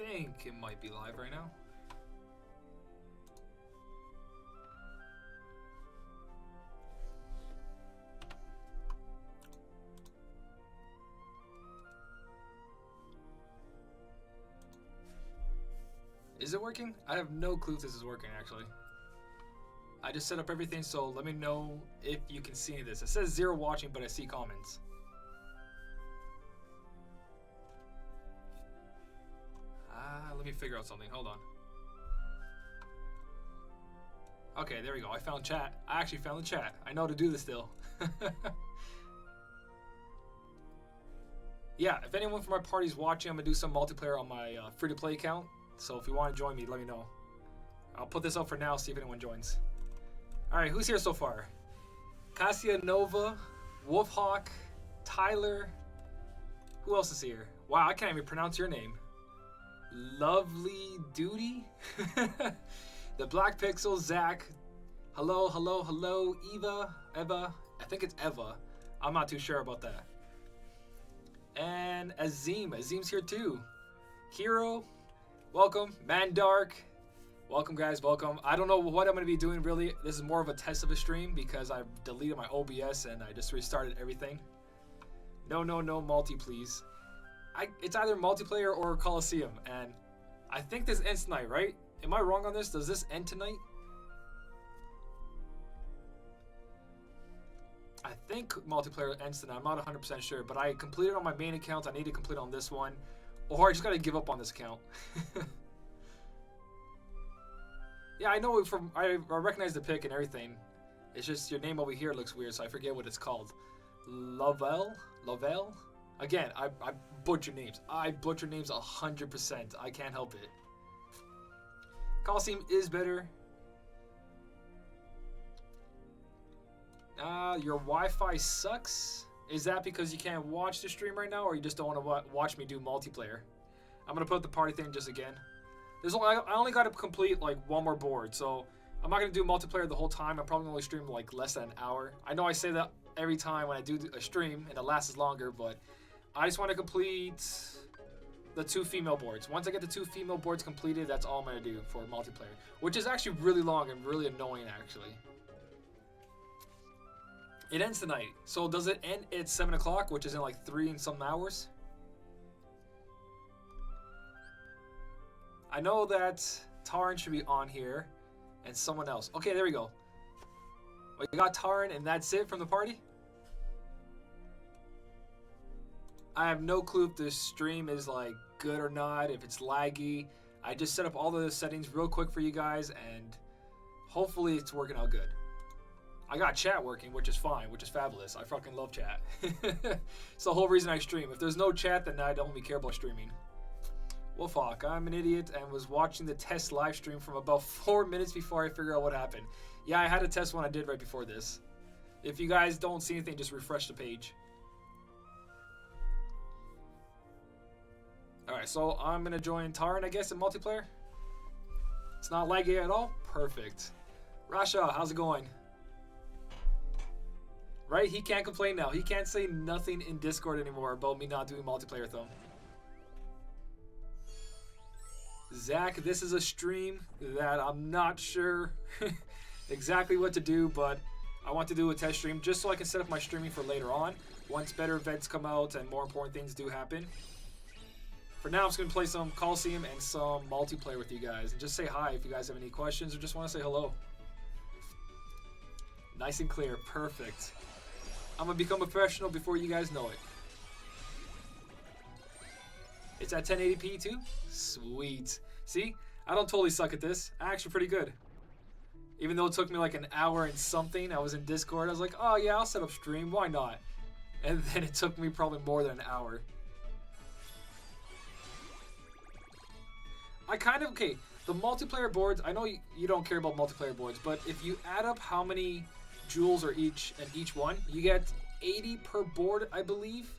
think it might be live right now. Is it working? I have no clue if this is working, actually. I just set up everything, so let me know if you can see this. It says 0 watching, but I see comments. Let me figure out something. Hold on. Okay, there we go. I found chat. I actually found the chat. I know how to do this still. Yeah, if anyone from my party is watching, I'm going to do some multiplayer on my free-to-play account. So if you want to join me, let me know. I'll put this up for now, see if anyone joins. Alright, who's here so far? Cassia Nova, Wolfhawk, Tyler. Who else is here? Wow, I can't even pronounce your name. Lovely Duty. The Black Pixel, Zach. Hello, hello, hello, Eva. I think it's Eva. I'm not too sure about that. And Azim. Azim's here too. Hero. Welcome. Mandark. Welcome, guys. Welcome. I don't know what I'm going to be doing, really. This is more of a test of a stream because I deleted my OBS and I just restarted everything. No, multi, please. It's either multiplayer or Coliseum, and I think this ends tonight, right? Am I wrong on this? Does this end tonight? I think multiplayer ends tonight. I'm not 100% sure, but I completed on my main account. I need to complete on this one, or I just gotta give up on this account. Yeah, I know I recognize the pic and everything. It's just your name over here looks weird, so I forget what it's called. Lovell? Again, I butcher names. I butcher names 100%. I can't help it. Coliseum is better. Your Wi-Fi sucks? Is that because you can't watch the stream right now, or you just don't want to watch me do multiplayer? I'm going to put up the party thing just again. I only got to complete like one more board, so I'm not going to do multiplayer the whole time. I'm probably only stream like less than an hour. I know I say that every time when I do a stream, and it lasts longer, but I just want to complete the 2 female boards. Once I get the 2 female boards completed, that's all I'm going to do for multiplayer, which is actually really long and really annoying, actually. It ends tonight. So does it end at 7 o'clock, which is in like 3 and some hours? I know that Taran should be on here and someone else. Okay, there we go. We got Taran and that's it from the party? I have no clue if this stream is like good or not, if it's laggy. I just set up all the settings real quick for you guys and hopefully it's working out good. I got chat working, which is fine, which is fabulous. I fucking love chat. It's the whole reason I stream. If there's no chat, then I don't really care about streaming. Wolfhawk, I'm an idiot and was watching the test live stream from about 4 minutes before I figured out what happened. Yeah, I had a test one I did right before this. If you guys don't see anything, just refresh the page. Alright, so I'm going to join Taran, I guess, in multiplayer. It's not laggy at all? Perfect. Rasha, how's it going? Right? He can't complain now. He can't say nothing in Discord anymore about me not doing multiplayer with him. Zach, this is a stream that I'm not sure exactly what to do, but I want to do a test stream just so I can set up my streaming for later on once better events come out and more important things do happen. For now, I'm just going to play some Coliseum and some multiplayer with you guys and just say hi if you guys have any questions or just want to say hello. Nice and clear. Perfect. I'm going to become a professional before you guys know it. It's at 1080p too? Sweet. See? I don't totally suck at this. I'm actually pretty good. Even though it took me like an hour and something, I was in Discord. I was like, oh yeah, I'll set up stream. Why not? And then it took me probably more than an hour. Okay, the multiplayer boards, I know you don't care about multiplayer boards, but if you add up how many jewels are each one, you get 80 per board, I believe.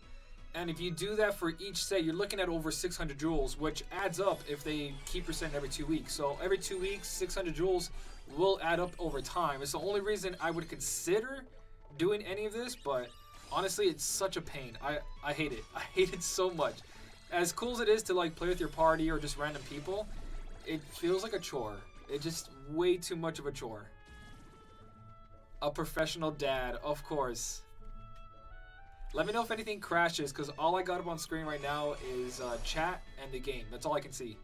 And if you do that for each set, you're looking at over 600 jewels, which adds up if they keep resetting every 2 weeks. So every 2 weeks, 600 jewels will add up over time. It's the only reason I would consider doing any of this, but honestly, it's such a pain. I hate it. I hate it so much. As cool as it is to like play with your party or just random people, it feels like a chore. It's just way too much of a chore. A professional dad, of course. Let me know if anything crashes, because all I got up on screen right now is chat and the game. That's all I can see.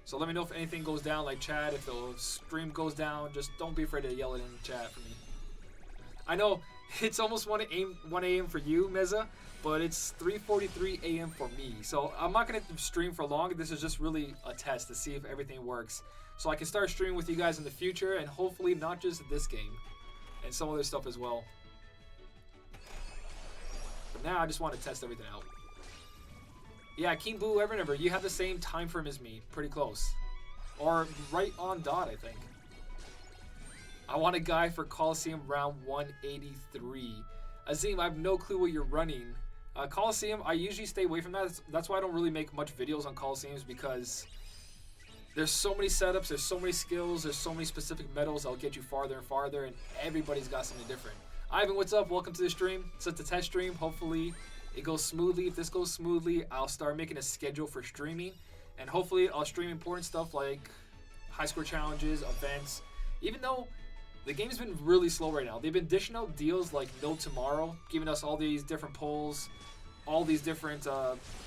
So let me know if anything goes down, like chat, if the stream goes down. Just don't be afraid to yell it in the chat for me. I know it's almost 1 a.m. for you, Meza, but it's 3:43 a.m. for me. So I'm not going to stream for long. This is just really a test to see if everything works. So I can start streaming with you guys in the future, and hopefully not just this game, and some other stuff as well. But now I just want to test everything out. Yeah, King Boo Evernever, you have the same time frame as me. Pretty close. Or right on dot, I think. I want a guy for Coliseum round 183. Azim, I have no clue what you're running. Coliseum, I usually stay away from that. That's why I don't really make much videos on Coliseums, because there's so many setups, there's so many skills, there's so many specific medals that'll get you farther and farther, and everybody's got something different. Ivan, what's up? Welcome to the stream. It's a test stream. Hopefully it goes smoothly. If this goes smoothly, I'll start making a schedule for streaming, and hopefully I'll stream important stuff like high score challenges, events. Even though the game's been really slow right now, they've been dishing out deals like no tomorrow, giving us all these different polls, all these different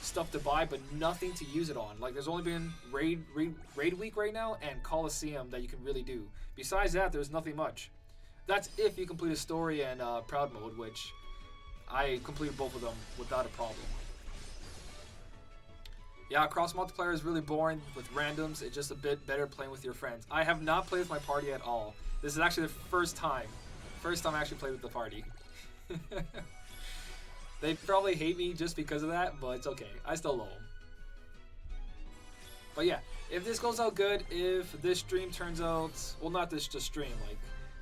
stuff to buy, but nothing to use it on. Like, there's only been raid week right now and Coliseum that you can really do. Besides that, there's nothing much. That's if you complete a story and proud mode, which I completed both of them without a problem. Yeah, cross multiplayer is really boring with randoms. It's just a bit better playing with your friends. I have not played with my party at all. This is actually the first time I actually played with the party. They probably hate me just because of that, but it's okay. I still love them. But yeah, if this goes out good, if this stream turns out, well, not this just stream, like,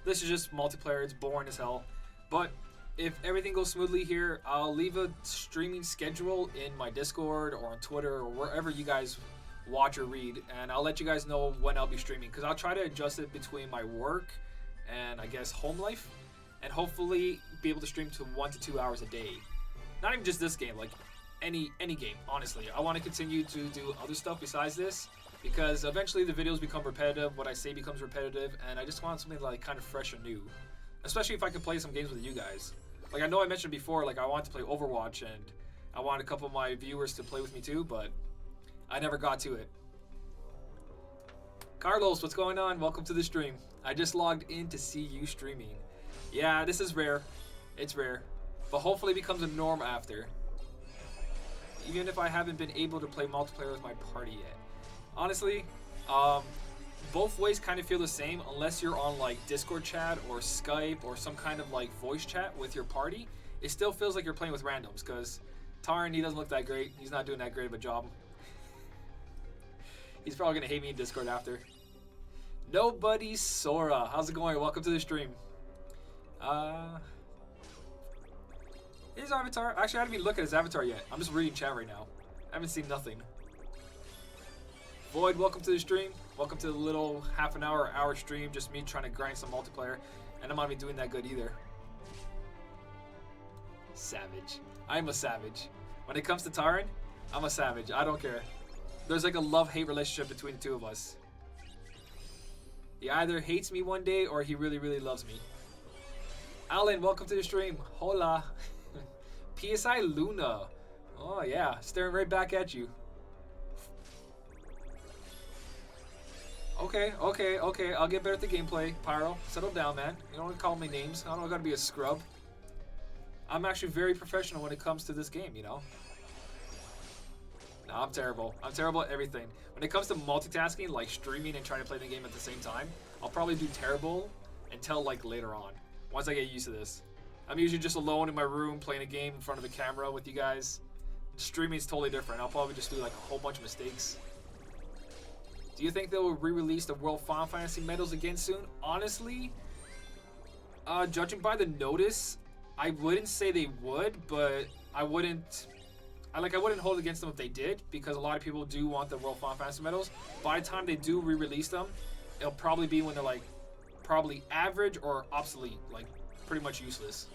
this is just multiplayer, it's boring as hell. But if everything goes smoothly here, I'll leave a streaming schedule in my Discord or on Twitter or wherever you guys watch or read, and I'll let you guys know when I'll be streaming, because I'll try to adjust it between my work and I guess home life, and hopefully be able to stream to 1 to 2 hours a day. Not even just this game, like any game, honestly. I want to continue to do other stuff besides this, because eventually the videos become repetitive, what I say becomes repetitive, and I just want something like kind of fresh and new. Especially if I could play some games with you guys. Like, I know I mentioned before, like, I want to play Overwatch, and I want a couple of my viewers to play with me too, but I never got to it. Carlos, what's going on? Welcome to the stream. I just logged in to see you streaming. Yeah, this is rare. It's rare. But hopefully it becomes a norm after. Even if I haven't been able to play multiplayer with my party yet. Honestly, both ways kind of feel the same unless you're on like Discord chat or Skype or some kind of like voice chat with your party. It still feels like you're playing with randoms, because Taran, he doesn't look that great. He's not doing that great of a job. He's probably going to hate me in Discord after. Nobody Sora. How's it going? Welcome to the stream. His avatar. Actually, I haven't even looked at his avatar yet. I'm just reading chat right now. I haven't seen nothing. Void, welcome to the stream. Welcome to the little half an hour, hour stream. Just me trying to grind some multiplayer. And I'm not even doing that good either. Savage. I'm a savage. When it comes to Taran, I'm a savage. I don't care. There's like a love-hate relationship between the two of us. He either hates me one day or he really, really loves me. Alan, welcome to the stream. Hola. PSI Luna. Oh yeah, staring right back at you. Okay. I'll get better at the gameplay. Pyro, settle down, man. You don't want to call me names. I don't gotta be a scrub. I'm actually very professional when it comes to this game, you know? No, I'm terrible. I'm terrible at everything. When it comes to multitasking, like streaming and trying to play the game at the same time, I'll probably do terrible until like later on, once I get used to this. I'm usually just alone in my room playing a game in front of a camera with you guys. Streaming is totally different. I'll probably just do like a whole bunch of mistakes. Do you think they will re-release the World Final Fantasy medals again soon? Honestly, judging by the notice, I wouldn't say they would, but I wouldn't hold it against them if they did, because a lot of people do want the World Final Fantasy medals. By the time they do re-release them, it'll probably be when they're like probably average or obsolete, like pretty much useless.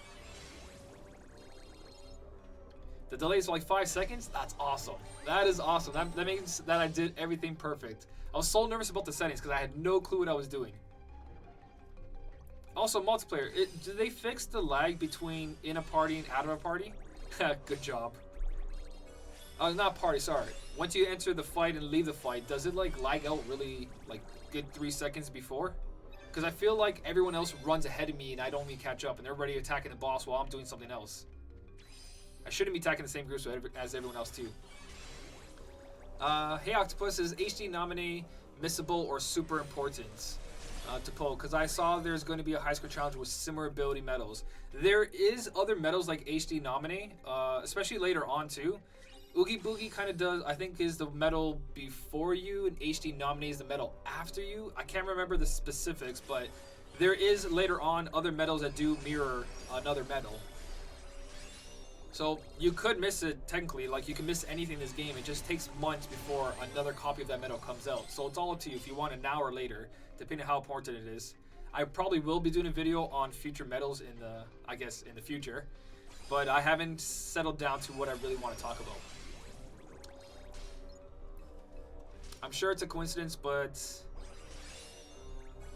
The delay is like 5 seconds. That's awesome. That is awesome. That means that I did everything perfect. I was so nervous about the settings because I had no clue what I was doing. Also, multiplayer. Do they fix the lag between in a party and out of a party? Good job. Not party, sorry. Once you enter the fight and leave the fight, does it like lag out really like good 3 seconds before? Because I feel like everyone else runs ahead of me and I don't even catch up and they're already attacking the boss while I'm doing something else. I shouldn't be attacking the same groups as everyone else too. Hey Octopus, is HD nominee missable or super important to pull? Because I saw there's going to be a high score challenge with similar ability medals. There is other medals like HD nominee, especially later on too. Oogie Boogie kind of does, I think, is the medal before you, and HD nominee is the medal after you. I can't remember the specifics, but there is later on other medals that do mirror another medal. So you could miss it technically, like you can miss anything in this game. It just takes months before another copy of that medal comes out. So it's all up to you if you want it now or later, depending on how important it is. I probably will be doing a video on future medals in the, I guess, in the future, but I haven't settled down to what I really want to talk about. I'm sure it's a coincidence, but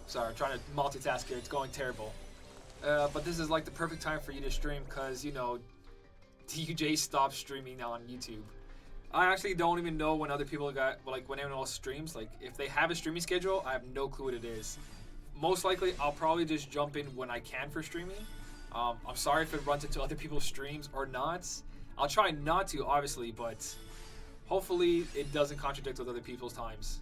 sorry, I'm trying to multitask here. It's going terrible. But this is like the perfect time for you to stream because, you know, TJ stopped streaming on YouTube. I actually don't even know when other people got, like when anyone else streams. Like if they have a streaming schedule, I have no clue what it is. Most likely, I'll probably just jump in when I can for streaming. I'm sorry if it runs into other people's streams or not. I'll try not to, obviously, but hopefully it doesn't contradict with other people's times.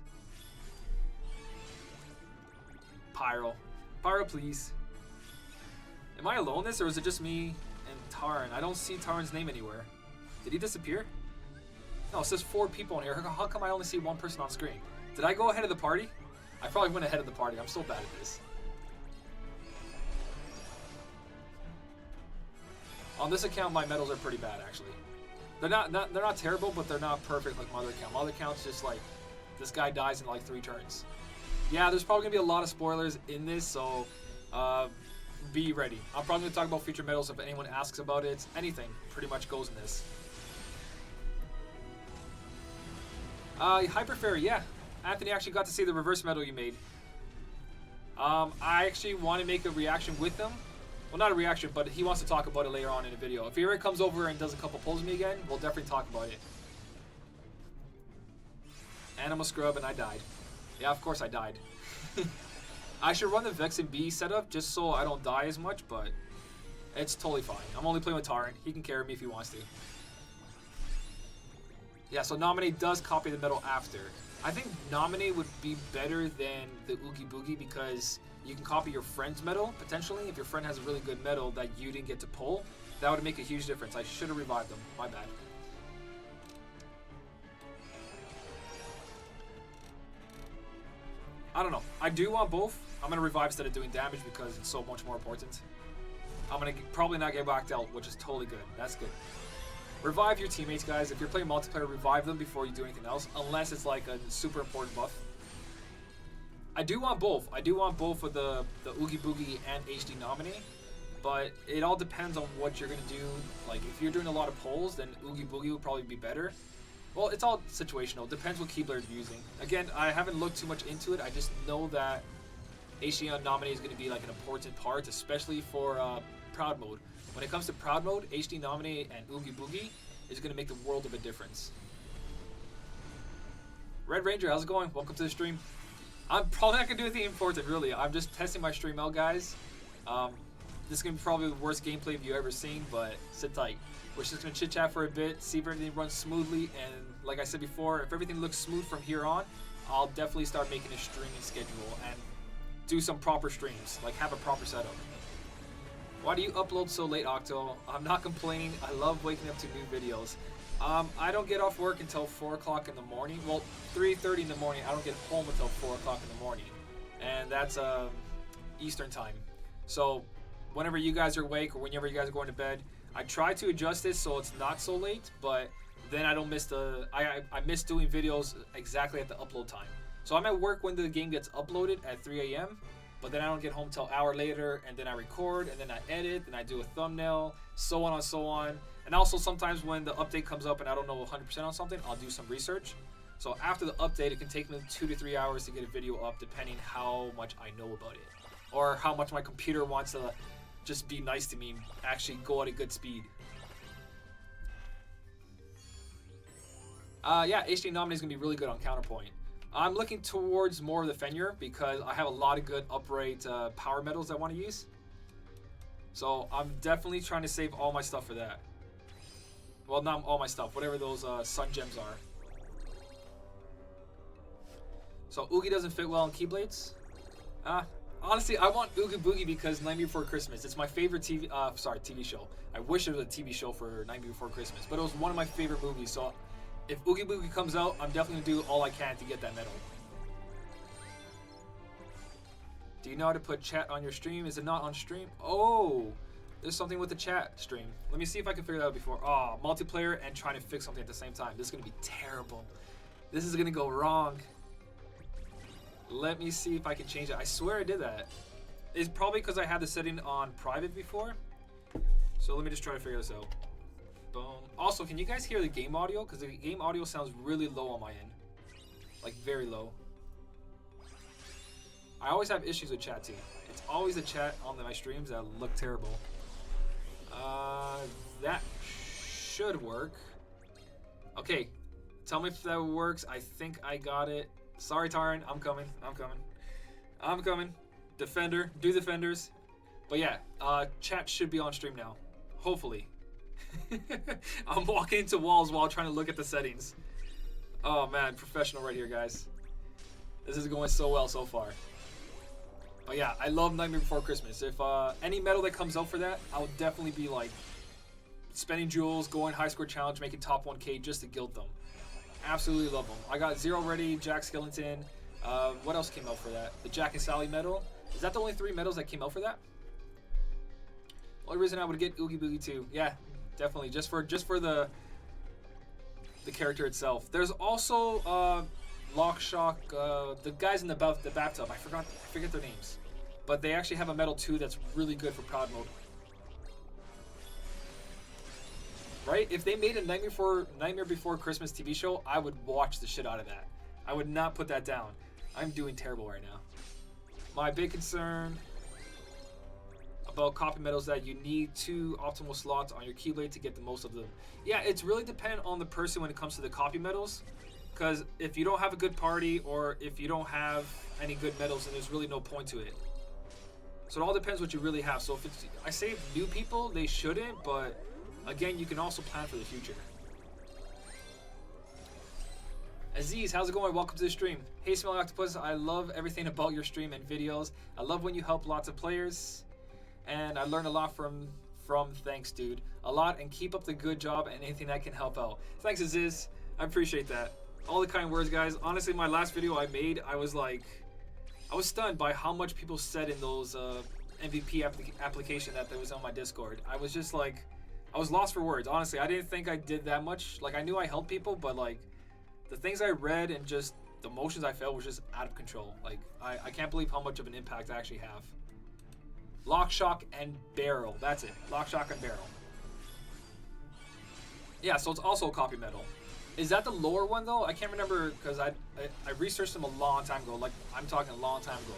Pyro, please. Am I alone in this, or is it just me and Taran? I don't see Taran's name anywhere. Did he disappear? No, it says 4 people in here. How come I only see 1 person on screen? Did I go ahead of the party? I probably went ahead of the party. I'm so bad at this. On this account, my medals are pretty bad, actually. They're not terrible, but they're not perfect like my other account. My other account's just like, this guy dies in like 3 turns. Yeah, there's probably gonna be a lot of spoilers in this, so be ready. I'm probably gonna talk about future medals if anyone asks about it. Anything pretty much goes in this. Hyper Fairy, yeah. Anthony actually got to see the reverse medal you made. I actually want to make a reaction with him. Well, not a reaction, but he wants to talk about it later on in the video. If he ever comes over and does a couple pulls with me again, we'll definitely talk about it. Animal Scrub, and I died. Yeah, of course I died. I should run the Vex and B setup just so I don't die as much, but it's totally fine. I'm only playing with Taran. He can carry me if he wants to. Yeah, so Nominate does copy the medal after. I think Nominate would be better than the Oogie Boogie because you can copy your friend's medal, potentially. If your friend has a really good medal that you didn't get to pull, that would make a huge difference. I should have revived them. My bad. I don't know. I do want both. I'm going to revive instead of doing damage because it's so much more important. I'm going to probably not get whacked out, which is totally good. That's good. Revive your teammates, guys. If you're playing multiplayer, revive them before you do anything else, unless it's like a super important buff. I do want both. I do want both of the Oogie Boogie and HD Nominee, but it all depends on what you're going to do. Like, if you're doing a lot of pulls, then Oogie Boogie would probably be better. Well, it's all situational. Depends what keyblade you're using. Again, I haven't looked too much into it. I just know that HD Nominee is going to be like an important part, especially for Proud Mode. When it comes to Proud Mode, HD Nominee and Oogie Boogie is going to make the world of a difference. Red Ranger, how's it going? Welcome to the stream. I'm probably not going to do anything important, really. I'm just testing my stream out, guys. This is going to be probably the worst gameplay you've ever seen, but sit tight. We're just going to chit-chat for a bit, see if everything runs smoothly, and like I said before, if everything looks smooth from here on, I'll definitely start making a streaming schedule and do some proper streams, like have a proper setup. Why do you upload so late, Octo? I'm not complaining. I love waking up to new videos. I don't get off work until 4 o'clock in the morning. Well, 3:30 in the morning. I don't get home until 4 o'clock in the morning. And that's Eastern time. So whenever you guys are awake or whenever you guys are going to bed, I try to adjust this so it's not so late, but then I don't miss I miss doing videos exactly at the upload time. So I'm at work when the game gets uploaded at 3 a.m., but then I don't get home till an hour later, and then I record, and then I edit, and I do a thumbnail, so on and so on. And also sometimes when the update comes up and I don't know 100% on something, I'll do some research. So after the update, it can take me 2 to 3 hours to get a video up, depending how much I know about it, or how much my computer wants to just be nice to me and actually go at a good speed. Yeah, HD Nominee is going to be really good on Counterpoint. I'm looking towards more of the Fenrir because I have a lot of good upright power medals I want to use. So I'm definitely trying to save all my stuff for that. Well, not all my stuff, whatever those sun gems are. So Oogie doesn't fit well in Keyblades. Honestly, I want Oogie Boogie because Nightmare Before Christmas. It's my favorite TV show. I wish it was a TV show for Nightmare Before Christmas, but it was one of my favorite movies. So if Oogie Boogie comes out, I'm definitely gonna do all I can to get that medal. Do you know how to put chat on your stream? Is it not on stream? Oh, there's something with the chat stream. Let me see if I can figure that out before. Oh, multiplayer and trying to fix something at the same time. This is gonna be terrible. This is gonna go wrong. Let me see if I can change it. I swear I did that. It's probably because I had the setting on private before. So let me just try to figure this out. Boom. Also, can you guys hear the game audio? Because the game audio sounds really low on my end. Like very low. I always have issues with chat too. It's always the chat on my streams that look terrible. That should work. Okay, tell me if that works. I think I got it. Sorry, Taran. I'm coming. I'm coming. Defender. Do defenders. But yeah, chat should be on stream now. Hopefully. I'm walking into walls while trying to look at the settings. Oh man, professional right here, guys. This is going so well so far. But yeah, I love Nightmare Before Christmas. If any medal that comes out for that, I'll definitely be like spending jewels, going high score challenge, making top 1K just to guilt them. Absolutely love them. I got Zero Ready, Jack Skellington. What else came out for that? The Jack and Sally medal. Is that the only 3 medals that came out for that? Only reason I would get Oogie Boogie too. Yeah, definitely. Just for the character itself. There's also Lock Shock, the guys in the bathtub. I forget their names, but they actually have a medal too that's really good for Proud Mode. Right? If they made a Nightmare Before Christmas TV show, I would watch the shit out of that. I would not put that down. I'm doing terrible right now. My big concern about copy medals that you need 2 optimal slots on your Keyblade to get the most of them. Yeah, it's really dependent on the person when it comes to the copy medals. Because if you don't have a good party or if you don't have any good medals, then there's really no point to it. So it all depends what you really have. So if it's, I say new people, they shouldn't, but again, you can also plan for the future. Aziz, how's it going? Welcome to the stream. Hey, Smelly Octopus, I love everything about your stream and videos. I love when you help lots of players, and I learn a lot from thanks, dude. A lot, and keep up the good job and anything that can help out. Thanks, Aziz. I appreciate that. All the kind words, guys. Honestly, my last video I made, I was stunned by how much people said in those MVP application that was on my Discord. I was just like, I was lost for words. Honestly, I didn't think I did that much. Like, I knew I helped people, but like, the things I read and just the emotions I felt was just out of control. Like, I can't believe how much of an impact I actually have. Lock, Shock, and Barrel. That's it. Lock, Shock, and Barrel. Yeah, so it's also a copy medal. Is that the lower one though? I can't remember because I researched them a long time ago. Like, I'm talking a long time ago.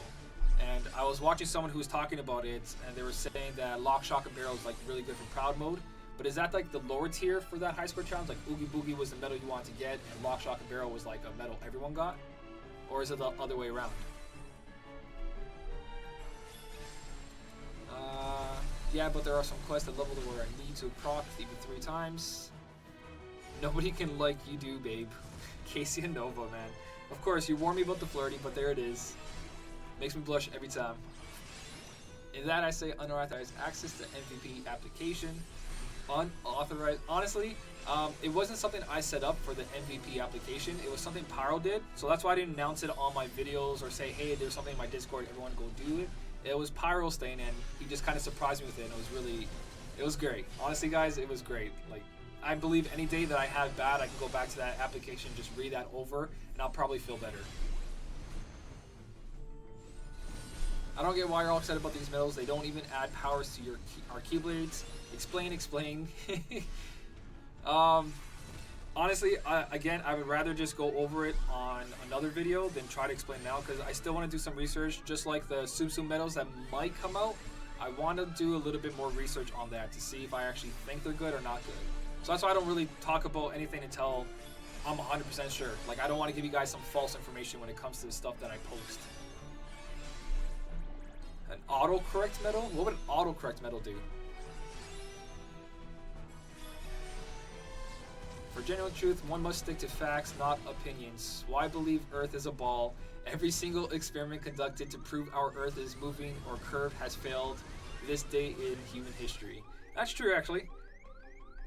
And I was watching someone who was talking about it, and they were saying that Lock, Shock, and Barrel is like really good for Proud Mode. But is that like the lower tier for that high score challenge? Like Oogie Boogie was the medal you wanted to get, and Lock, Shock, and Barrel was like a medal everyone got? Or is it the other way around? Yeah, but there are some quests at level where I need to proc even 3 times. Nobody can like you do, babe. Casey and Nova, man. Of course, you warned me about the flirty, but there it is. Makes me blush every time. In that I say unauthorized access to MVP application. Unauthorized. Honestly, it wasn't something I set up for the MVP application. It was something Pyro did. So that's why I didn't announce it on my videos or say, hey, there's something in my Discord, everyone go do it. It was Pyro's thing, and he just kind of surprised me with it, and it was great. Honestly, guys, it was great. Like, I believe any day that I have bad, I can go back to that application, just read that over, and I'll probably feel better. I don't get why you're all excited about these medals. They don't even add powers to our Keyblades. Explain. Honestly, again, I would rather just go over it on another video than try to explain now, because I still want to do some research, just like the Tsum Tsum medals that might come out. I want to do a little bit more research on that to see if I actually think they're good or not good. So that's why I don't really talk about anything until I'm 100% sure. Like, I don't want to give you guys some false information when it comes to the stuff that I post. An autocorrect medal? What would an autocorrect medal do? For genuine truth, one must stick to facts, not opinions. Why believe Earth is a ball? Every single experiment conducted to prove our Earth is moving or curved has failed this day in human history. That's true, actually.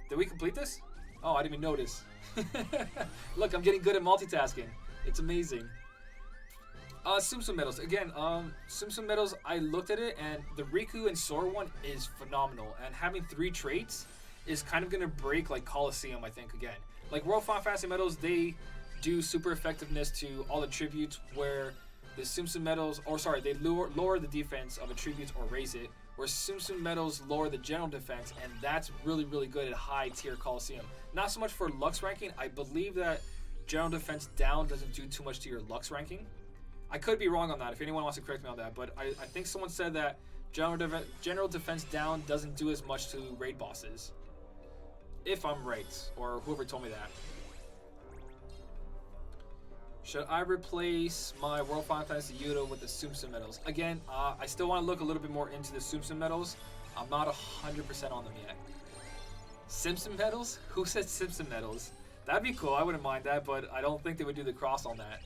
Did we complete this? Oh, I didn't even notice. Look, I'm getting good at multitasking. It's amazing. Tsum Tsum medals. Again, Tsum Tsum medals, I looked at it, and the Riku and Sora one is phenomenal. And having 3 traits is kind of going to break like Coliseum, I think, again. Like World Final Fantasy medals, they do super effectiveness to all attributes, where the Tsum Tsum medals, or sorry, they lower the defense of attributes or raise it, where Tsum Tsum medals lower the general defense, and that's really, really good at high tier Coliseum. Not so much for Lux ranking. I believe that general defense down doesn't do too much to your Lux ranking. I could be wrong on that if anyone wants to correct me on that, but I think someone said that general defense down doesn't do as much to raid bosses. If I'm right, or whoever told me that. Should I replace my World Final Fantasy Yudo with the Tsum Tsum medals? Again, I still want to look a little bit more into the Tsum Tsum medals. I'm not 100% on them yet. Simpson medals? Who said Simpson medals? That'd be cool, I wouldn't mind that, but I don't think they would do the cross on that.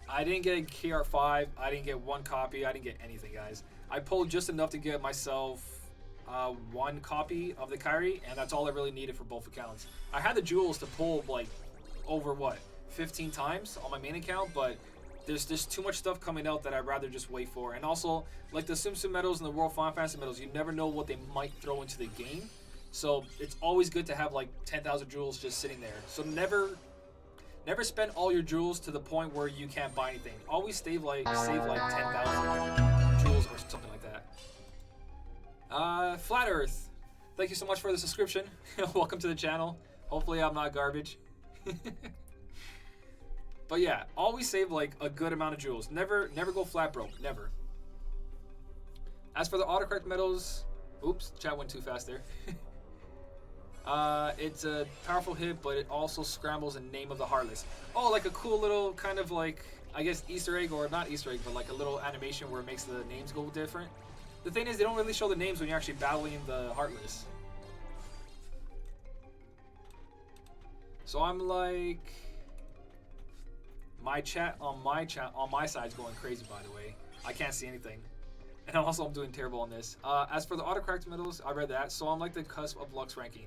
I didn't get a KR5, I didn't get 1 copy, I didn't get anything, guys. I pulled just enough to get myself 1 copy of the Kairi, and that's all I really needed for both accounts. I had the jewels to pull like over 15 times on my main account, but there's just too much stuff coming out that I'd rather just wait for. And also, like the Tsum Tsum medals and the World Final Fantasy medals, you never know what they might throw into the game. So it's always good to have like 10,000 jewels just sitting there. So never spend all your jewels to the point where you can't buy anything. Always save like 10,000 jewels or something like that. Flat Earth, thank you so much for the subscription. Welcome to the channel. Hopefully I'm not garbage. But yeah, always save like a good amount of jewels. Never go flat broke. Never. As for the autocorrect medals, oops, chat went too fast there. It's a powerful hit, but it also scrambles the name of the Heartless. Oh, like a cool little kind of like, I guess Easter egg, or not Easter egg, but like a little animation where it makes the names go different. The thing is, they don't really show the names when you're actually battling the Heartless. So I'm like, my chat on my side's going crazy, by the way. I can't see anything. And I'm doing terrible on this. As for the autocorrect medals, I read that, so I'm like the cusp of Lux ranking.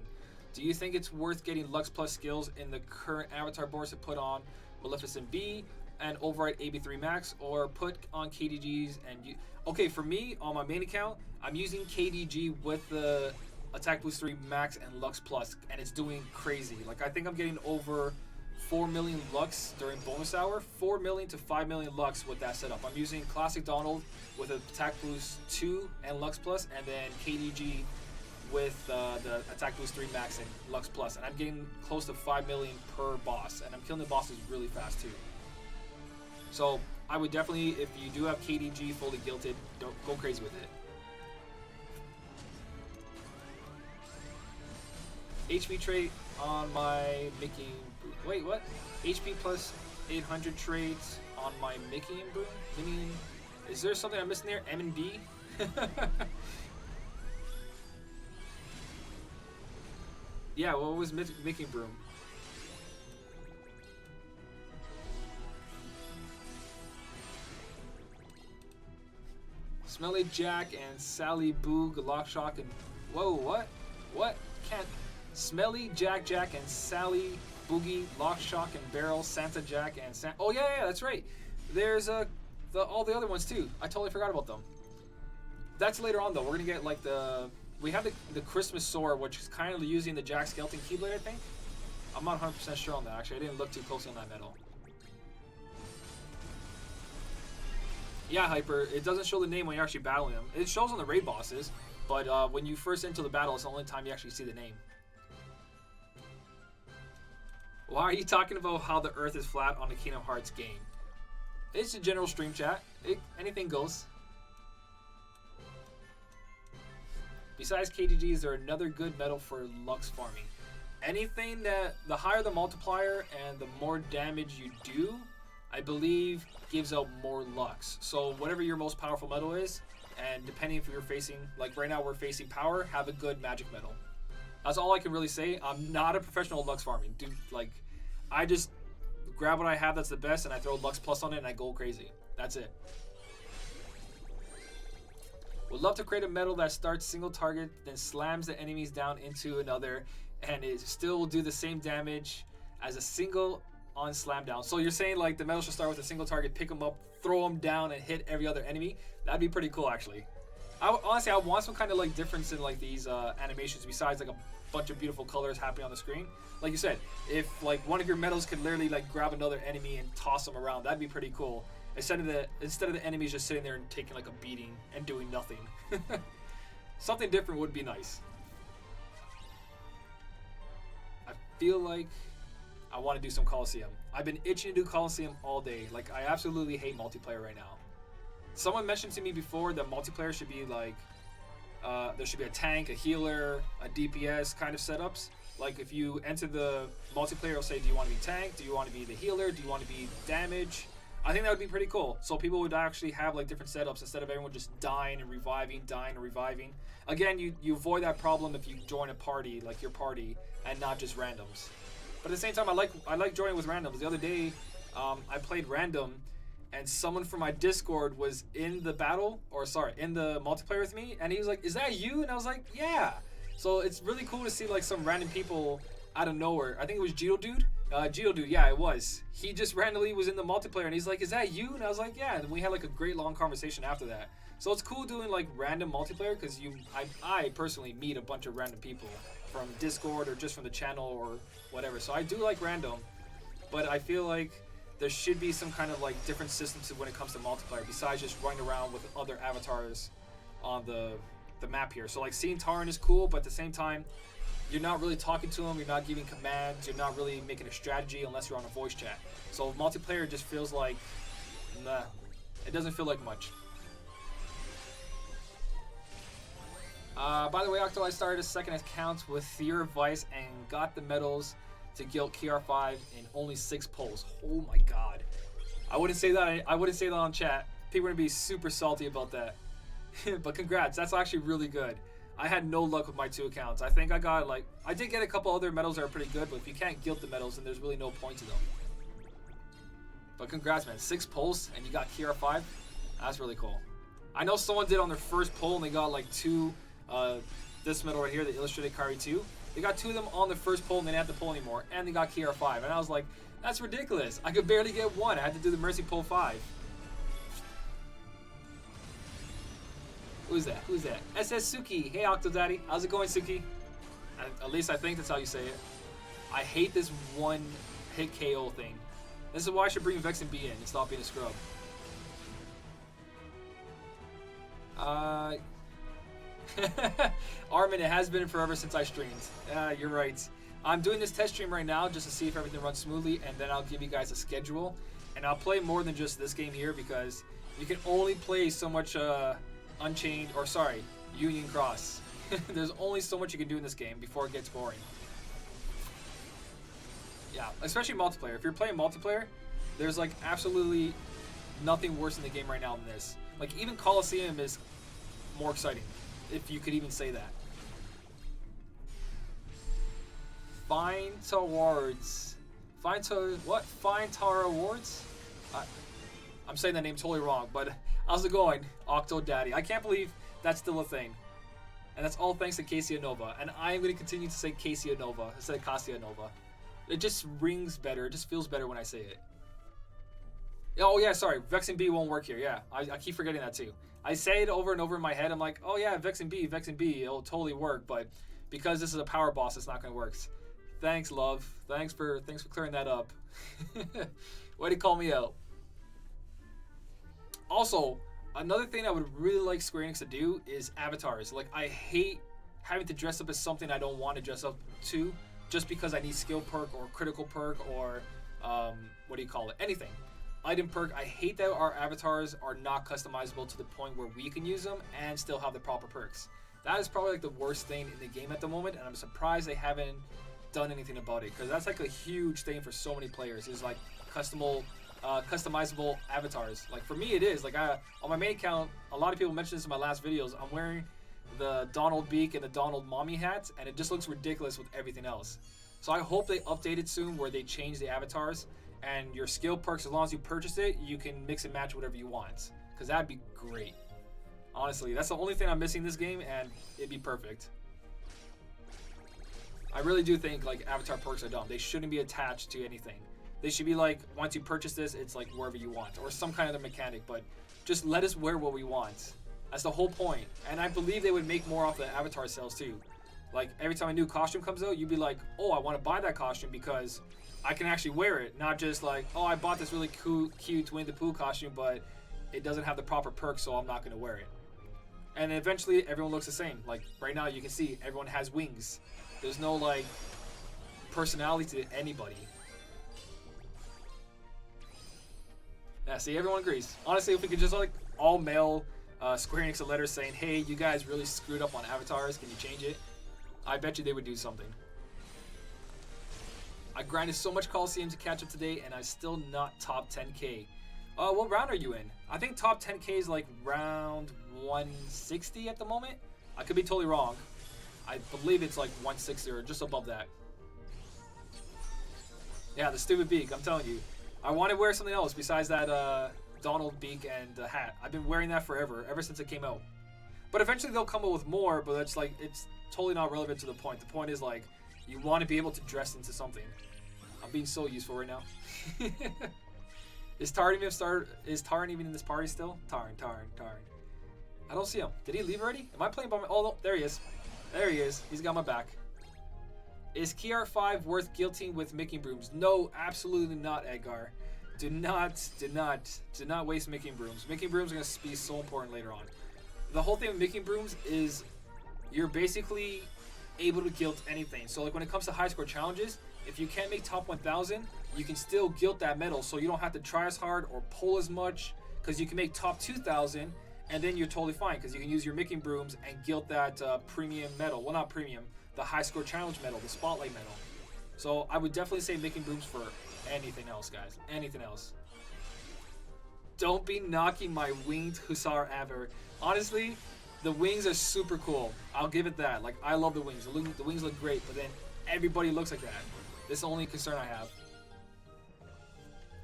Do you think it's worth getting Lux Plus skills in the current avatar boards to put on Maleficent B and override AB3 Max, or put on KDGs and you? Okay, for me, on my main account, I'm using KDG with the Attack Boost 3 Max and Lux Plus, and it's doing crazy. Like, I think I'm getting over 4 million Lux during bonus hour, 4 million to 5 million Lux with that setup. I'm using Classic Donald with Attack Boost 2 and Lux Plus, and then KDG with the Attack Boost 3 Max and Lux Plus, and I'm getting close to 5 million per boss, and I'm killing the bosses really fast too. So I would definitely, if you do have KDG fully guilted, don't go crazy with it. HP trait on my Mickey. Wait, what? HP plus 800 traits on my Mickey and Boom? I mean, is there something I'm missing there? M and B? Yeah, what was Mickey and Broom? Smelly Jack and Sally Boog, Lockshock and... Whoa, what? What? Can't... Smelly Jack and Sally Boogie, Lockshock and Barrel, Santa Jack and oh yeah, that's right. There's all the other ones too. I totally forgot about them. That's later on though. We're gonna get like we have the Christmas Sword, which is kind of using the Jack Skeleton Keyblade, I think. I'm not 100% sure on that actually. I didn't look too closely on that medal. Yeah, Hyper. It doesn't show the name when you're actually battling them. It shows on the raid bosses, but when you first enter the battle, it's the only time you actually see the name. Why are you talking about how the Earth is flat on the Kingdom Hearts game? It's a general stream chat. Anything goes. Besides KGG, is there another good medal for Lux farming? Anything that, the higher the multiplier and the more damage you do, I believe gives out more Lux. So whatever your most powerful medal is, and depending if you're facing, like right now we're facing power, have a good magic medal. That's all I can really say. I'm not a professional Lux farming. Dude, like, I just grab what I have that's the best and I throw Lux Plus on it and I go crazy. That's it. Would love to create a medal that starts single target, then slams the enemies down into another, and it still will do the same damage as a single on slam down. So you're saying like the medal should start with a single target, pick them up, throw them down, and hit every other enemy? That'd be pretty cool, actually. Honestly, I want some kind of like difference in like these animations besides like a bunch of beautiful colors happening on the screen. Like you said, if like one of your medals could literally like grab another enemy and toss them around, that'd be pretty cool. Instead of the enemies just sitting there and taking like a beating and doing nothing. Something different would be nice. I feel like I want to do some Coliseum. I've been itching to do Coliseum all day. Like, I absolutely hate multiplayer right now. Someone mentioned to me before that multiplayer should be like, there should be a tank, a healer, a DPS kind of setups. Like, if you enter the multiplayer, it'll say, do you want to be tank? Do you want to be the healer? Do you want to be damage? I think that would be pretty cool. So people would actually have like different setups instead of everyone just dying and reviving, dying and reviving. Again, you avoid that problem if you join a party, like your party, and not just randoms. But at the same time, I like joining with randoms. The other day, I played random, and someone from my Discord was in the battle, or sorry, in the multiplayer with me, and he was like, "Is that you?" And I was like, "Yeah." So it's really cool to see like some random people out of nowhere. I think it was Geodude. Geodude, yeah, it was. He just randomly was in the multiplayer, and he's like, "Is that you?" And I was like, "Yeah." And we had like a great long conversation after that. So it's cool doing like random multiplayer because I personally meet a bunch of random people from Discord or just from the channel or whatever. So I do like random, but I feel like there should be some kind of like different systems when it comes to multiplayer besides just running around with other avatars on the map here. So like seeing Taran is cool, but at the same time, you're not really talking to him, you're not giving commands, you're not really making a strategy unless you're on a voice chat. So multiplayer just feels like, nah, it doesn't feel like much. By the way, Octo, I started a second account with your advice and got the medals to guild KR5 in only 6 polls. Oh my god. I wouldn't say that on chat. People are gonna be super salty about that. But congrats, that's actually really good. I had no luck with my 2 accounts. I think I got like, I did get a couple other medals that are pretty good, but if you can't guild the medals, then there's really no point to them. But congrats, man. 6 polls and you got KR5. That's really cool. I know someone did on their first poll and they got like 2, this medal right here, the Illustrated Kari 2. They got 2 of them on the first poll and they didn't have to pull anymore, and they got KR5. And I was like, that's ridiculous. I could barely get 1. I had to do the Mercy poll 5. Who's that? Who's that? SS Suki. Hey, Octo Daddy. How's it going, Suki? At least I think that's how you say it. I hate this one hit KO thing. This is why I should bring Vex and B in and stop being a scrub. Armin, it has been forever since I streamed. You're right. I'm doing this test stream right now just to see if everything runs smoothly, and then I'll give you guys a schedule. And I'll play more than just this game here because you can only play so much Unchained, or sorry, Union Cross. There's only so much you can do in this game before it gets boring. Yeah, especially multiplayer. If you're playing multiplayer, there's like absolutely nothing worse in the game right now than this. Like even Coliseum is more exciting, if you could even say that. Fine Awards. Fine Tar Awards? I'm saying that name totally wrong, but how's it going, Octo Daddy? I can't believe that's still a thing. And that's all thanks to Cassia Nova. And I'm going to continue to say Cassia Nova instead of Cassia Nova. It just rings better. It just feels better when I say it. Oh yeah, sorry. Vex and B won't work here. Yeah, I keep forgetting that too. I say it over and over in my head. I'm like, oh yeah, Vex and B, it'll totally work. But because this is a power boss, it's not going to work. Thanks, love. Thanks for clearing that up. Way to call me out. Also, another thing I would really like Square Enix to do is avatars. Like, I hate having to dress up as something I don't want to dress up to just because I need skill perk or critical perk or, what do you call it? Anything. Item perk. I hate that our avatars are not customizable to the point where we can use them and still have the proper perks. That is probably like the worst thing in the game at the moment, and I'm surprised they haven't done anything about it, because that's like a huge thing for so many players, is like customizable avatars. Like for me it is, like on my main account, a lot of people mentioned this in my last videos, I'm wearing the Donald Beak and the Donald Mommy hats, and it just looks ridiculous with everything else. So I hope they update it soon where they change the avatars, and your skill perks, as long as you purchase it, you can mix and match whatever you want, because that'd be great. Honestly, that's the only thing I'm missing in this game, and it'd be perfect. I really do think like avatar perks are dumb. They shouldn't be attached to anything. They should be like, once you purchase this, it's like wherever you want, or some kind of mechanic, but just let us wear what we want. That's the whole point. And I believe they would make more off the avatar sales too. Like every time a new costume comes out, you'd be like, oh, I want to buy that costume because I can actually wear it. Not just like, oh, I bought this really cool, cute Winnie the Pooh costume, but it doesn't have the proper perks, so I'm not going to wear it. And eventually everyone looks the same. Like right now you can see everyone has wings. There's no like personality to anybody. Yeah, see, everyone agrees. Honestly, if we could just like all mail Square Enix a letter saying, hey, you guys really screwed up on avatars, can you change it? I bet you they would do something. I grinded so much Coliseum to catch up today, and I'm still not top 10k. What round are you in? I think top 10k is like round 160 at the moment. I could be totally wrong. I believe it's like 160 or just above that. Yeah, the stupid beak, I'm telling you. I want to wear something else besides that Donald beak and the hat. I've been wearing that forever, ever since it came out. But eventually they'll come up with more, but it's like, it's totally not relevant to the point. The point is like, you want to be able to dress into something. I'm being so useful right now. Is Tarn even in this party still? Tarn. I don't see him. Did he leave already? Am I playing by my... Oh, no, there he is. There he is. He's got my back. Is KR5 worth guilting with Mickey Brooms? No, absolutely not, Edgar. Do not waste Mickey Brooms. Mickey Brooms are going to be so important later on. The whole thing with Mickey Brooms is you're basically able to guilt anything. So like when it comes to high score challenges, if you can't make top 1000, you can still guilt that medal, so you don't have to try as hard or pull as much, because you can make top 2000 and then you're totally fine, because you can use your Mickey Brooms and guilt that premium medal. Well, not premium, the high score challenge medal, the spotlight medal. So I would definitely say Mickey Brooms for anything else, guys. Anything else. Don't be knocking my winged Hussar ever. Honestly, the wings are super cool. I'll give it that. Like, I love the wings. The wings look great, but then everybody looks like that. This is the only concern I have.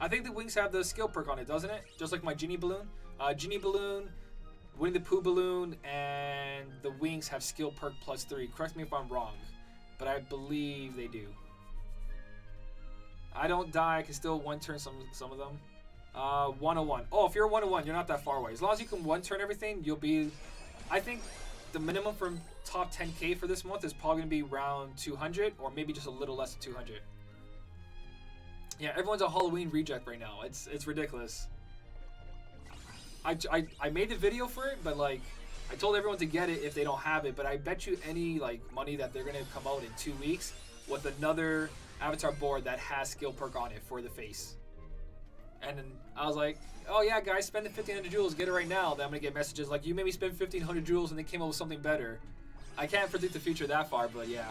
I think the wings have the skill perk on it, doesn't it? Just like my Genie Balloon. Genie Balloon, Winnie the Pooh Balloon, and the wings have skill perk +3. Correct me if I'm wrong, but I believe they do. I don't die. I can still one-turn some of them. 101. Oh, if you're 101, you're not that far away. As long as you can one-turn everything, you'll be... I think the minimum from top 10k for this month is probably going to be around 200, or maybe just a little less than 200. Yeah, everyone's a Halloween reject right now. It's ridiculous. I made the video for it, but like I told everyone to get it if they don't have it, but I bet you any like money that they're going to come out in 2 weeks with another avatar board that has skill perk on it for the face. And then I was like, oh yeah, guys, spend the 1,500 jewels, get it right now. Then I'm gonna get messages like, you made me spend 1,500 jewels and they came up with something better. I can't predict the future that far, but yeah.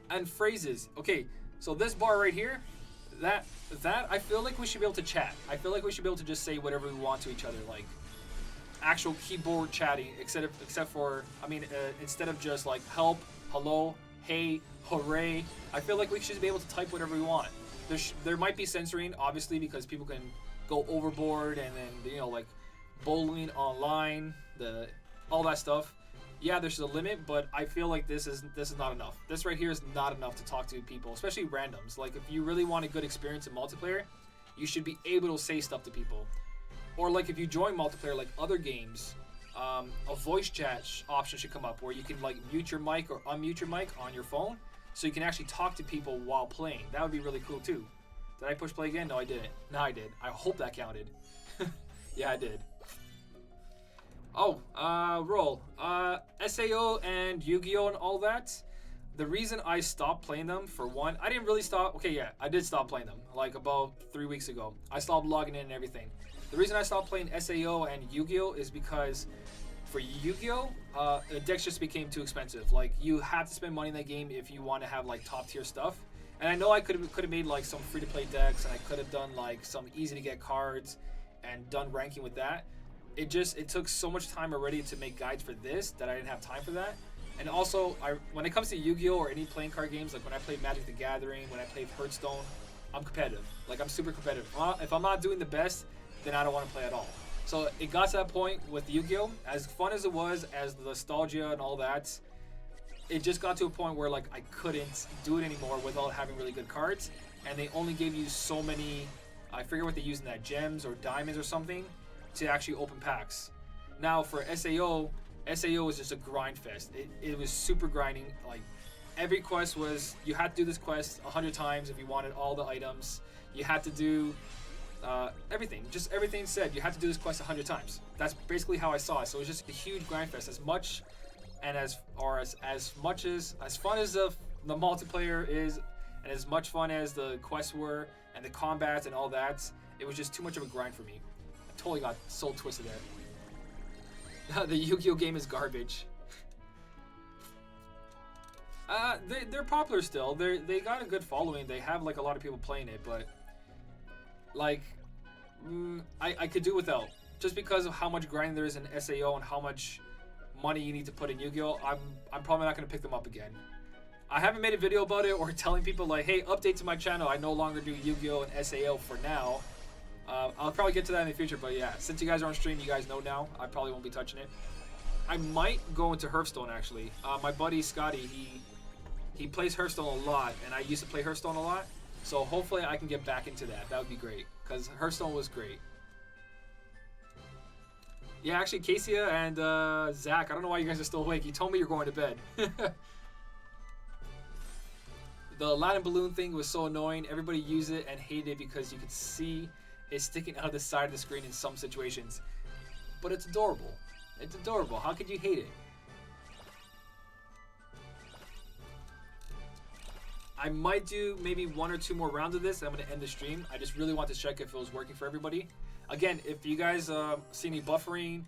And phrases. Okay, so this bar right here, that I feel like we should be able to chat. I feel like we should be able to just say whatever we want to each other, like actual keyboard chatting, except for, I mean, instead of just like help, hello, hey, hooray. I feel like we should be able to type whatever we want. There might be censoring, obviously, because people can go overboard and then, you know, like bullying online, all that stuff. Yeah, there's a limit, but I feel like this is not enough. This right here is not enough to talk to people, especially randoms. Like, if you really want a good experience in multiplayer, you should be able to say stuff to people. Or like if you join multiplayer, like other games, a voice chat option should come up where you can like mute your mic or unmute your mic on your phone, so you can actually talk to people while playing. That would be really cool too. Did I push play again? No, I didn't. No, I did. I hope that counted. Yeah, I did. Oh, roll. SAO and Yu-Gi-Oh! And all that. The reason I stopped playing them, for one, I didn't really stop. Okay, yeah, I did stop playing them. Like about 3 weeks ago. I stopped logging in and everything. The reason I stopped playing SAO and Yu-Gi-Oh! Is because for Yu-Gi-Oh! The decks just became too expensive. Like, you had to spend money in that game if you want to have, like, top-tier stuff. And I know I could have made, like, some free-to-play decks, and I could have done, like, some easy-to-get cards and done ranking with that. It took so much time already to make guides for this that I didn't have time for that. And also, when it comes to Yu-Gi-Oh! Or any playing card games, like when I played Magic the Gathering, when I played Hearthstone, I'm competitive. Like, I'm super competitive. If I'm not doing the best, then I don't want to play at all. So it got to that point with Yu-Gi-Oh! As fun as it was, as the nostalgia and all that, it just got to a point where, like, I couldn't do it anymore without having really good cards. And they only gave you so many, I forget what they use in that, gems or diamonds or something, to actually open packs. Now for SAO was just a grind fest. It was super grinding. Like, every quest was, you had to do this quest 100 times if you wanted all the items. You had to do everything. Just everything said, you had to do this quest 100 times. That's basically how I saw it. So it was just a huge grind fest. As fun as the multiplayer is, and as much fun as the quests were, and the combats and all that, it was just too much of a grind for me. I totally got so twisted there. The Yu-Gi-Oh! Game is garbage. They're popular still. They got a good following. They have, like, a lot of people playing it, but, like, I could do without. Just because of how much grinding there is in SAO and how much money you need to put in Yu-Gi-Oh! I'm probably not going to pick them up again. I haven't made a video about it or telling people, like, hey, update to my channel. I no longer do Yu-Gi-Oh! And SAO for now. I'll probably get to that in the future, but yeah, since you guys are on stream, you guys know now. I probably won't be touching it. I might go into Hearthstone, actually. My buddy Scotty, he plays Hearthstone a lot, and I used to play Hearthstone a lot. So hopefully I can get back into that. That would be great, because Hearthstone was great. Yeah, actually, Casey and Zach, I don't know why you guys are still awake. You told me you're going to bed. The Aladdin balloon thing was so annoying. Everybody used it and hated it because you could see it sticking out of the side of the screen in some situations. But it's adorable. It's adorable. How could you hate it? I might do maybe 1 or 2 more rounds of this. I'm going to end the stream. I just really want to check if it was working for everybody. Again, if you guys see any buffering,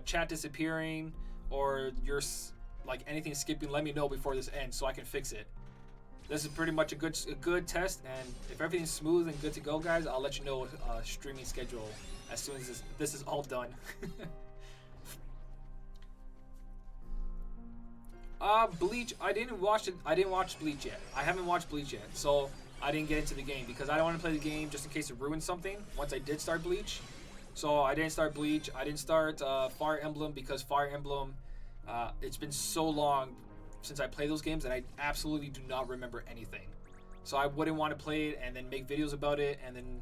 chat disappearing, or you're like anything skipping, let me know before this ends so I can fix it. This is pretty much a good test, and if everything's smooth and good to go, guys, I'll let you know streaming schedule as soon as this is all done. Bleach, I didn't watch Bleach yet. I haven't watched Bleach yet, so I didn't get into the game because I don't want to play the game just in case it ruins something once I did start Bleach. So I didn't start Bleach. I didn't start Fire Emblem because Fire Emblem, it's been so long since I played those games and I absolutely do not remember anything. So I wouldn't want to play it and then make videos about it and then,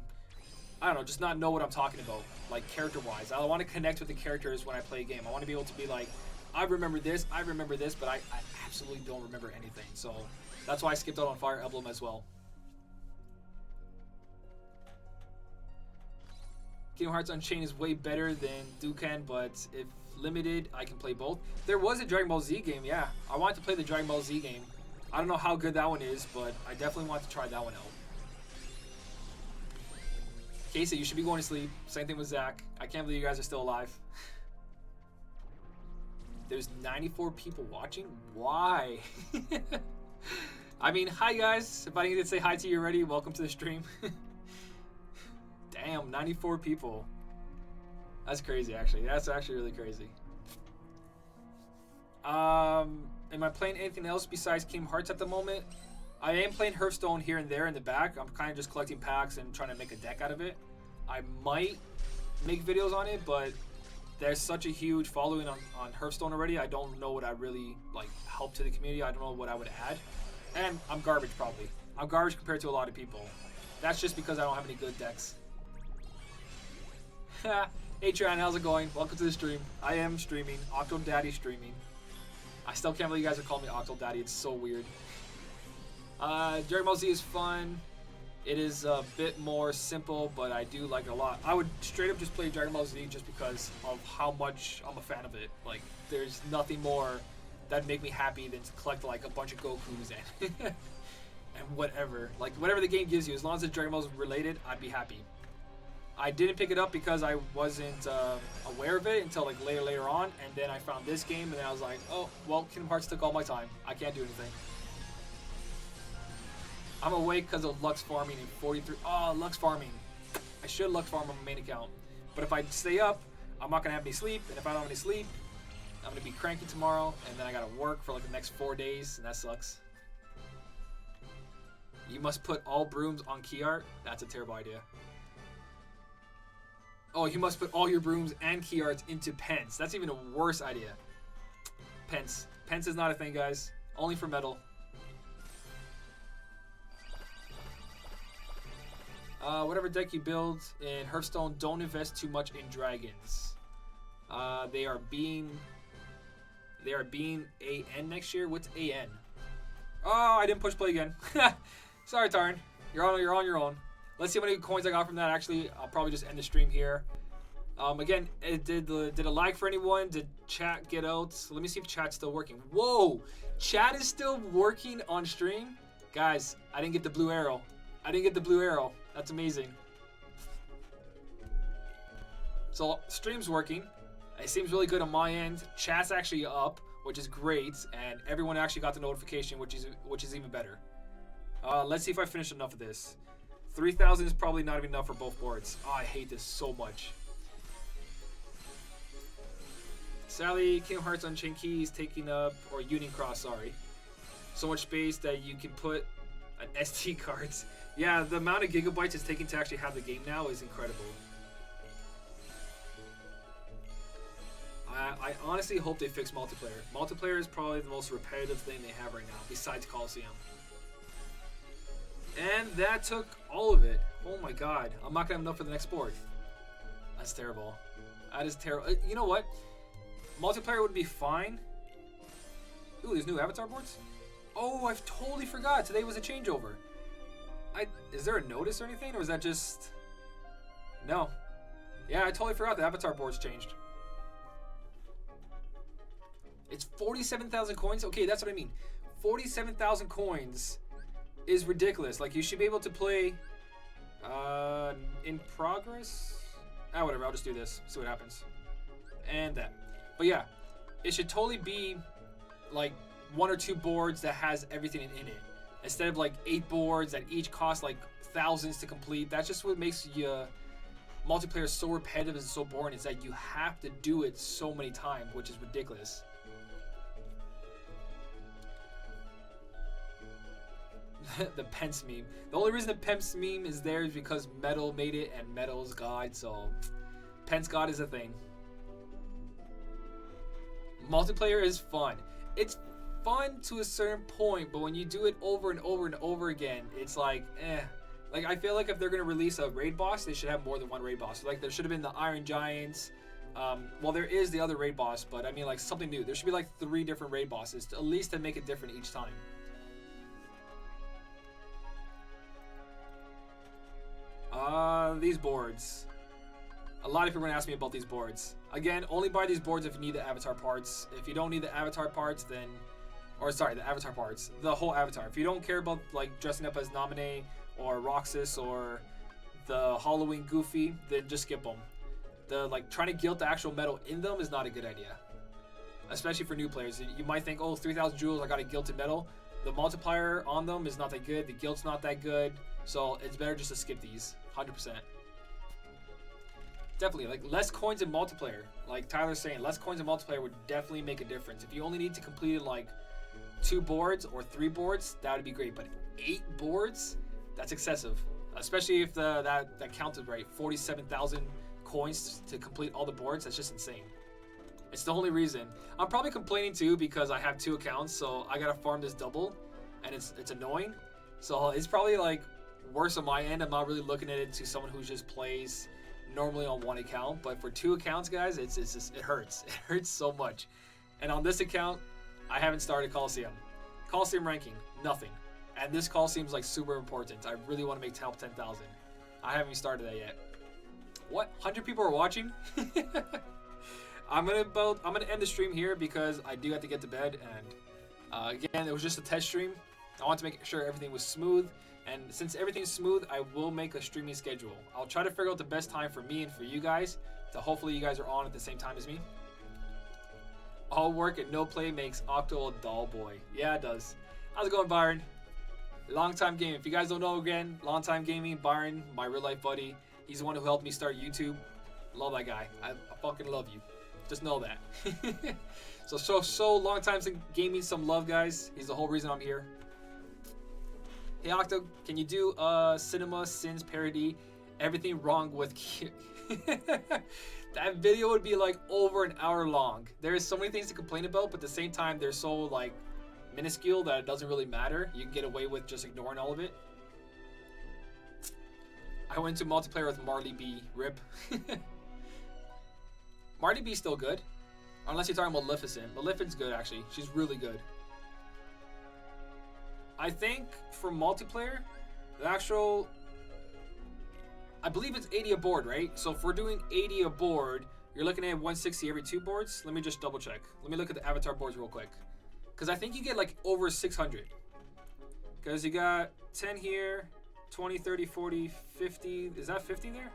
I don't know, just not know what I'm talking about, like character-wise. I want to connect with the characters when I play a game. I want to be able to be like, I remember this, but I absolutely don't remember anything. So that's why I skipped out on Fire Emblem as well. Kingdom Hearts Unchained is way better than Dukan, but if limited, I can play both. There was a Dragon Ball Z game, yeah. I wanted to play the Dragon Ball Z game. I don't know how good that one is, but I definitely want to try that one out. Casey, you should be going to sleep. Same thing with Zach. I can't believe you guys are still alive. There's 94 people watching? Why? I mean, hi guys. If I didn't say hi to you already, welcome to the stream. Damn, 94 people. That's crazy, actually. That's actually really crazy. Am I playing anything else besides Kingdom Hearts at the moment? I am playing Hearthstone here and there in the back. I'm kind of just collecting packs and trying to make a deck out of it. I might make videos on it, but there's such a huge following on Hearthstone already. I don't know what I really like help to the community. I don't know what I would add. And I'm garbage, probably. I'm garbage compared to a lot of people. That's just because I don't have any good decks. Hey Tran, how's it going? Welcome to the stream. I am streaming. Octo Daddy streaming. I still can't believe you guys are calling me Octo Daddy. It's so weird. Dragon Ball Z is fun. It is a bit more simple, but I do like it a lot. I would straight up just play Dragon Ball Z just because of how much I'm a fan of it. Like, there's nothing more that'd make me happy than to collect like a bunch of Gokus and and whatever. Like, whatever the game gives you, as long as it's Dragon Ball related, I'd be happy. I didn't pick it up because I wasn't aware of it until like later on, and then I found this game, and then I was like, oh, well, Kingdom Hearts took all my time. I can't do anything. I'm awake because of Lux farming in 43. Oh, Lux farming. I should Lux farm on my main account. But if I stay up, I'm not going to have any sleep. And if I don't have any sleep, I'm going to be cranky tomorrow. And then I got to work for like the next 4 days. And that sucks. You must put all brooms on key art. That's a terrible idea. Oh, you must put all your brooms and key arts into pens. That's even a worse idea. Pens. Pens is not a thing, guys. Only for metal. Whatever deck you build in Hearthstone, don't invest too much in dragons. They are being AN next year. What's AN? Oh, I didn't push play again. Sorry, Tarn. You're on your own. Let's see how many coins I got from that. Actually, I'll probably just end the stream here. Again, did it lag for anyone? Did chat get out? Let me see if chat's still working. Whoa, chat is still working on stream, guys. I didn't get the blue arrow. That's amazing. So stream's working. It seems really good on my end. Chat's actually up, which is great, and everyone actually got the notification, which is even better. Let's see if I finish enough of this. 3,000 is probably not even enough for both boards. Oh, I hate this so much. Sadly, Kingdom Hearts Unchained Key is taking up, or Union Cross, sorry, so much space that you can put an SD cards. Yeah, the amount of gigabytes it's taking to actually have the game now is incredible. I honestly hope they fix multiplayer. Multiplayer is probably the most repetitive thing they have right now, besides Coliseum. And that took all of it. Oh my god. I'm not going to have enough for the next board. That's terrible. That is terrible. You know what? Multiplayer would be fine. Ooh, there's new avatar boards? Oh, I've totally forgot. Today was a changeover. Is there a notice or anything? Or is that just... No. Yeah, I totally forgot the avatar boards changed. It's 47,000 coins? Okay, that's what I mean. 47,000 coins is ridiculous. Like, you should be able to play in progress. Whatever, I'll just do this. See what happens. And that. But yeah, it should totally be like 1 or 2 boards that has everything in it. Instead of like 8 boards that each cost like thousands to complete. That's just what makes multiplayer so repetitive and so boring, is that you have to do it so many times, which is ridiculous. The Pence meme. The only reason the Pence meme is there is because Metal made it, and Metal's God, so Pence God is a thing. Multiplayer is fun. It's fun to a certain point, but when you do it over and over and over again, it's like, eh. Like, I feel like if they're going to release a raid boss, they should have more than one raid boss. Like, there should have been the Iron Giants. Well, there is the other raid boss, but I mean, like, something new. There should be like 3 different raid bosses, at least to make it different each time. These boards. A lot of people are going to ask me about these boards. Again, only buy these boards if you need the avatar parts. If you don't need the avatar parts, then... Or, sorry, the avatar parts. The whole avatar. If you don't care about, like, dressing up as Naminé or Roxas or the Halloween Goofy, then just skip them. Trying to guilt the actual metal in them is not a good idea. Especially for new players. You might think, oh, 3,000 jewels, I got a guilted metal. The multiplier on them is not that good. The guilt's not that good. So it's better just to skip these. 100%. Definitely, like, less coins in multiplayer. Like Tyler's saying, less coins in multiplayer would definitely make a difference. If you only need to complete it like 2 boards or 3 boards, that would be great. But 8 boards, that's excessive. Especially if that counted right. 47,000 coins to complete all the boards. That's just insane. It's the only reason. I'm probably complaining too because I have 2 accounts, so I gotta farm this double, and it's annoying. So it's probably like worse on my end. I'm not really looking at it to someone who just plays normally on 1 account, but for 2 accounts, guys, it hurts. It hurts so much. And on this account, I haven't started Coliseum ranking, nothing And this call seems like super important. I really want to make top 10,000. I haven't even started that yet. What? 100 people are watching? I'm gonna end the stream here because I do have to get to bed. And again, it was just a test stream. I want to make sure everything was smooth. And since everything's smooth, I will make a streaming schedule. I'll try to figure out the best time for me and for you guys. So hopefully you guys are on at the same time as me. All work and no play makes Octo a dull boy. Yeah, it does. How's it going, Byron? Long time gaming. If you guys don't know, again, long time gaming. Byron, my real life buddy. He's the one who helped me start YouTube. Love that guy. I fucking love you. Just know that. so long time gaming, some love, guys. He's the whole reason I'm here. Hey Octo, can you do Cinema Sins parody? Everything wrong with that video would be like over an hour long. There's so many things to complain about, but at the same time they're so like minuscule that it doesn't really matter. You can get away with just ignoring all of it. I went to multiplayer with Marley B. Rip. Marley B's still good. Unless you're talking about Maleficent. Maleficent's good actually. She's really good. I think for multiplayer, the actual, I believe it's 80 a board, right? So if we're doing 80 a board, you're looking at 160 every 2 boards. Let me just double check. Let me look at the avatar boards real quick. Because I think you get like over 600. Because you got 10 here, 20, 30, 40, 50. Is that 50 there?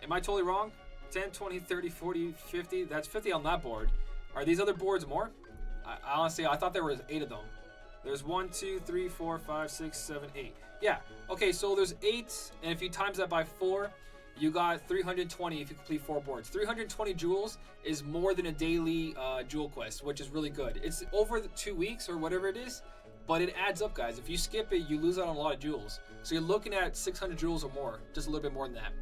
Am I totally wrong? 10, 20, 30, 40, 50. That's 50 on that board. Are these other boards more? I honestly, I thought there was 8 of them. There's 1, 2, 3, 4, 5, 6, 7, 8. Yeah, okay, so there's 8, and if you times that by 4, you got 320 if you complete 4 boards. 320 jewels is more than a daily jewel quest, which is really good. It's over the 2 weeks or whatever it is, but it adds up, guys. If you skip it, you lose out on a lot of jewels. So you're looking at 600 jewels or more, just a little bit more than that.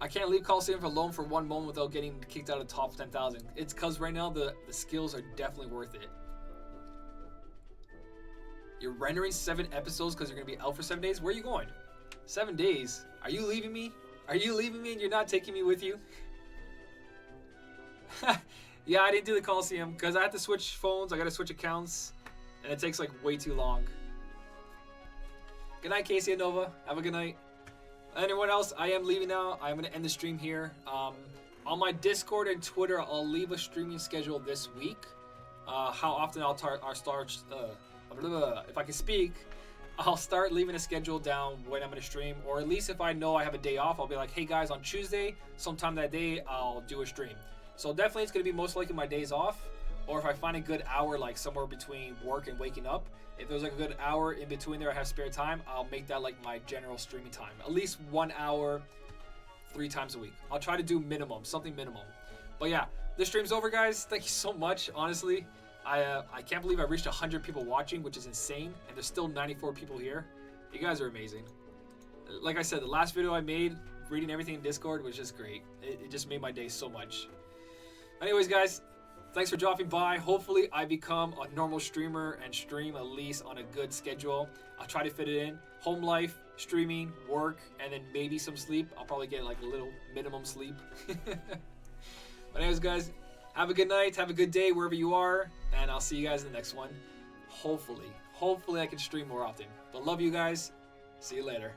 I can't leave Coliseum alone for one moment without getting kicked out of top 10,000. It's because right now the skills are definitely worth it. You're rendering 7 episodes because you're going to be out for 7 days? Where are you going? 7 days? Are you leaving me? Are you leaving me and you're not taking me with you? Yeah, I didn't do the Coliseum because I had to switch phones. I got to switch accounts. And it takes like way too long. Good night, Casey and Nova. Have a good night. Anyone else, I am leaving now. I'm going to end the stream here. On my Discord and Twitter, I'll leave a streaming schedule this week. How often I'll start, if I can speak, I'll start leaving a schedule down when I'm going to stream. Or at least if I know I have a day off, I'll be like, hey guys, on Tuesday, sometime that day, I'll do a stream. So definitely it's going to be most likely my days off. Or if I find a good hour, like somewhere between work and waking up, if there's like a good hour in between there I have spare time, I'll make that like my general streaming time. At least 1 hour, 3 times a week. I'll try to do minimum, something minimum. But yeah, this stream's over, guys. Thank you so much, honestly. I can't believe I reached 100 people watching, which is insane. And there's still 94 people here. You guys are amazing. Like I said, the last video I made, reading everything in Discord, was just great. It just made my day so much. Anyways, guys, thanks for dropping by. Hopefully I become a normal streamer and stream at least on a good schedule. I'll try to fit it in. Home life, streaming, work, and then maybe some sleep. I'll probably get like a little minimum sleep. But anyways, guys, have a good night. Have a good day wherever you are. And I'll see you guys in the next one. Hopefully I can stream more often. But love you guys. See you later.